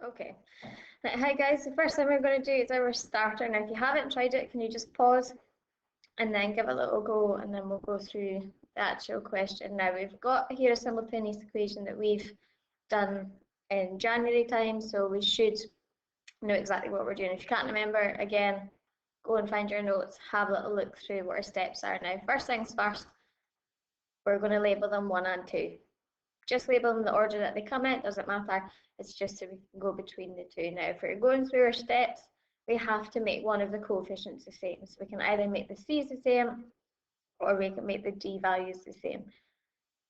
Okay. Hi guys, the first thing we're going to do is our starter. Now if you haven't tried it, can you just pause and then give a little go, and then we'll go through the actual question. Now we've got here a simultaneous equation that we've done in January time, so we should know exactly what we're doing. If you can't remember, again, go and find your notes, have a little look through what our steps are. Now first things first, we're going to label them 1 and 2. Just label them the order that they come in, doesn't matter. It's just so we can go between the two. Now, if we're going through our steps, we have to make one of the coefficients the same. So we can either make the c's the same, or we can make the d values the same.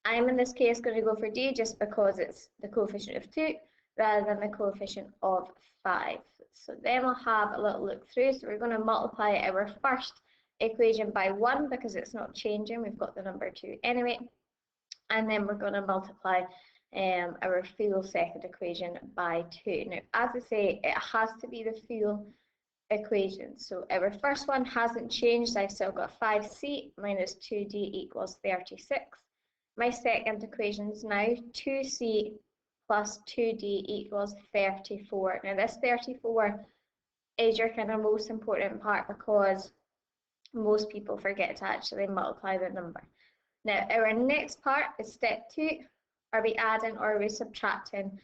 I'm in this case going to go for d just because it's the coefficient of 2 rather than the coefficient of 5. So then we'll have a little look through. So we're going to multiply our first equation by 1 because it's not changing. We've got the number 2 anyway. And then we're going to multiply our full second equation by 2. Now, as I say, it has to be the full equation. So our first one hasn't changed. I've still got 5c minus 2d equals 36. My second equation is now 2c plus 2d equals 34. Now, this 34 is your kind of most important part because most people forget to actually multiply the number. Now, our next part is step 2. Are we adding or are we subtracting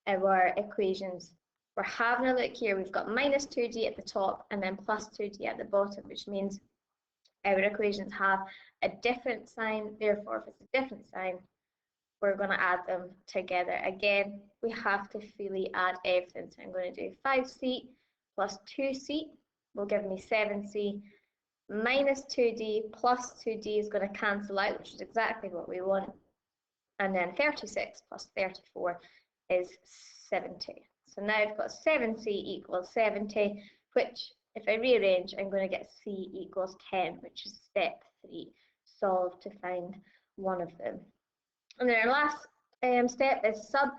our equations? We're having a look here. We've got minus 2d at the top and then plus 2d at the bottom, which means our equations have a different sign. Therefore, if it's a different sign, we're going to add them together. Again, we have to fully add everything. So I'm going to do 5c plus 2c will give me 7c minus 2d plus 2d is going to cancel out, which is exactly what we want. And then 36 plus 34 is 70. So now I've got 7c equals 70, which if I rearrange, I'm going to get c equals 10, which is step 3, solve to find one of them. And then our last step is sub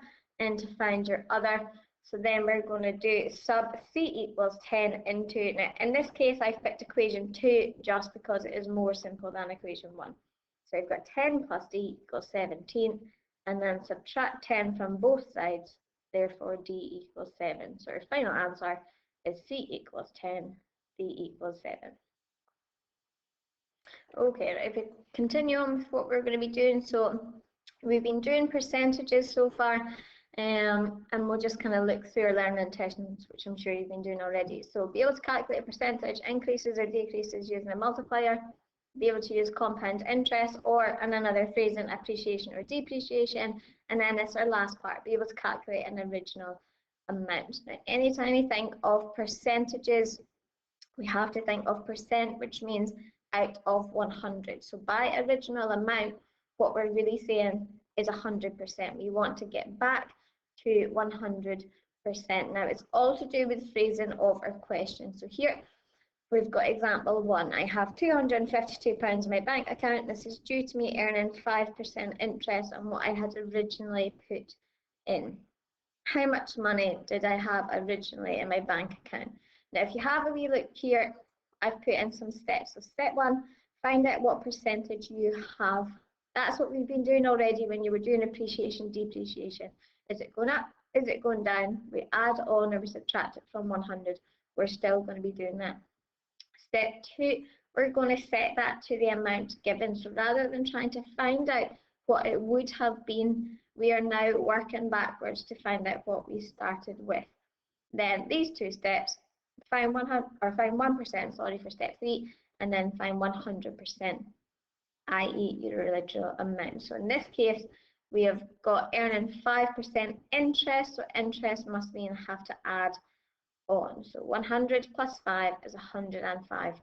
and to find your other. So then we're going to do sub c equals 10 into, now in this case I've picked equation 2 just because it is more simple than equation 1. So I've got 10 plus d equals 17, and then subtract 10 from both sides, therefore d equals 7. So our final answer is c equals 10, d equals 7. Okay, if we continue on with what we're going to be doing, so we've been doing percentages so far, and we'll just kind of look through our learning intentions, which I'm sure you've been doing already. So be able to calculate a percentage increases or decreases using a multiplier, be able to use compound interest, or in another phrase, in appreciation or depreciation, and then this our last part, be able to calculate an original amount. Now, anytime we think of percentages, we have to think of percent, which means out of 100. So by original amount, what we're really saying is 100%. We want to get back to 100%. Now, it's all to do with phrasing of our question. So here we've got example 1. I have £252 in my bank account. This is due to me earning 5% interest on what I had originally put in. How much money did I have originally in my bank account? Now, if you have a wee look here, I've put in some steps. So step 1, find out what percentage you have. That's what we've been doing already when you were doing appreciation, depreciation. Is it going up? Is it going down? We add on or we subtract it from 100. We're still going to be doing that. Step 2, we're going to set that to the amount given. So rather than trying to find out what it would have been, we are now working backwards to find out what we started with. Then these two steps, find 1%, sorry, for step 3, and then find 100%, i.e. your original amount. So in this case, we have got earning 5% interest, so interest must mean I have to add on. So 100 plus 5 is 105%.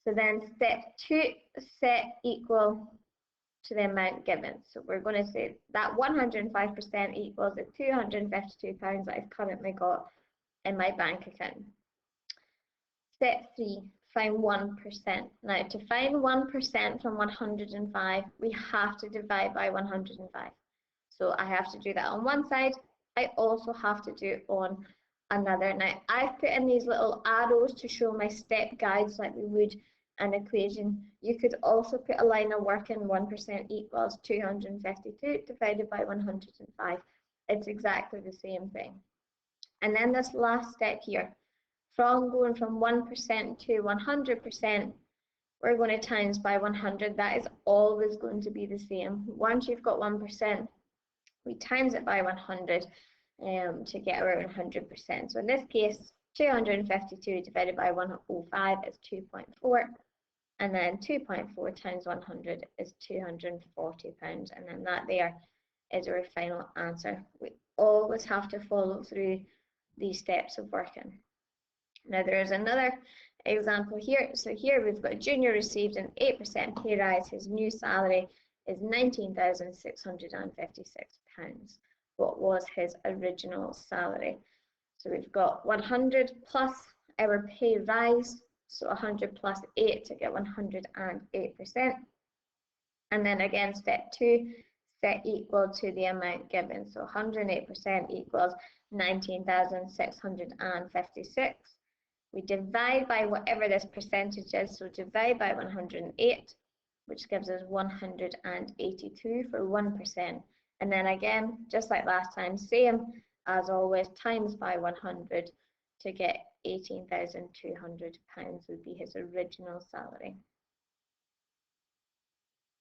So then step 2, set equal to the amount given. So we're going to say that 105% equals the £252 that I've currently got in my bank account. Step 3, find 1%. Now, to find 1% from 105, we have to divide by 105. So I have to do that on one side. I also have to do it on another. Now, I've put in these little arrows to show my step guides like we would an equation. You could also put a line of work in 1% equals 252 divided by 105. it's exactly the same thing. And then this last step here, from going from 1% to 100%, we're going to times by 100. That is always going to be the same. Once you've got 1%, we times it by 100 to get around 100%. So in this case, 252 divided by 105 is 2.4. And then 2.4 times 100 is £240. And then that there is our final answer. We always have to follow through these steps of working. Now there is another example here. So here we've got Junior received an 8% pay rise. His new salary is £19,656. What was his original salary? So we've got 100 plus our pay rise. So 100 plus 8 to get 108%. And then again, step 2, set equal to the amount given. So 108% equals 19,656. We divide by whatever this percentage is. So divide by 108, which gives us 182 for 1%. And then again, just like last time, same as always, times by 100 to get £18,200 would be his original salary.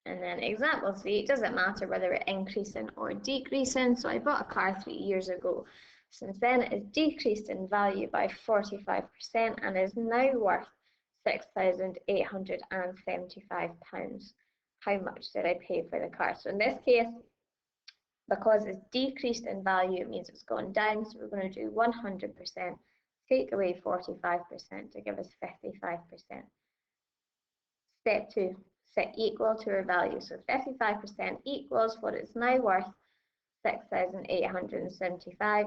And then example 3, it doesn't matter whether it's increasing or decreasing. So I bought a car 3 years ago. Since then, it has decreased in value by 45% and is now worth £6,875. How much did I pay for the car? So in this case, because it's decreased in value, it means it's gone down. So we're going to do 100%, take away 45% to give us 55%. Step 2, set equal to our value. So 55% equals what it's now worth, 6,875.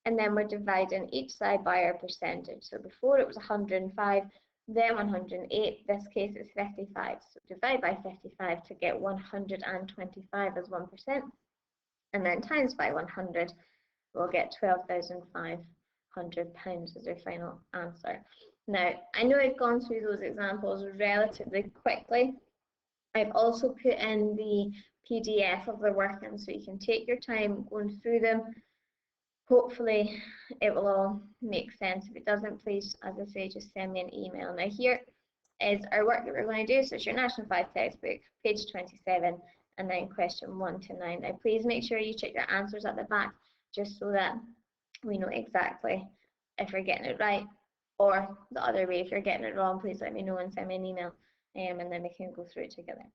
And then we're dividing each side by our percentage. So before it was 105, then 108. This case it's 55. So divide by 55 to get 125 as 1%. And then times by 100, we'll get £12,500 as our final answer. Now, I know I've gone through those examples relatively quickly. I've also put in the PDF of the working so you can take your time going through them. Hopefully it will all make sense. If it doesn't, please, as I say, just send me an email. Now here is our work that we're going to do. So it's your National 5 textbook, page 27, and then question 1 to 9. Now please make sure you check your answers at the back, just so that we know exactly if we're getting it right, or the other way, if you're getting it wrong, please let me know and send me an email, and then we can go through it together.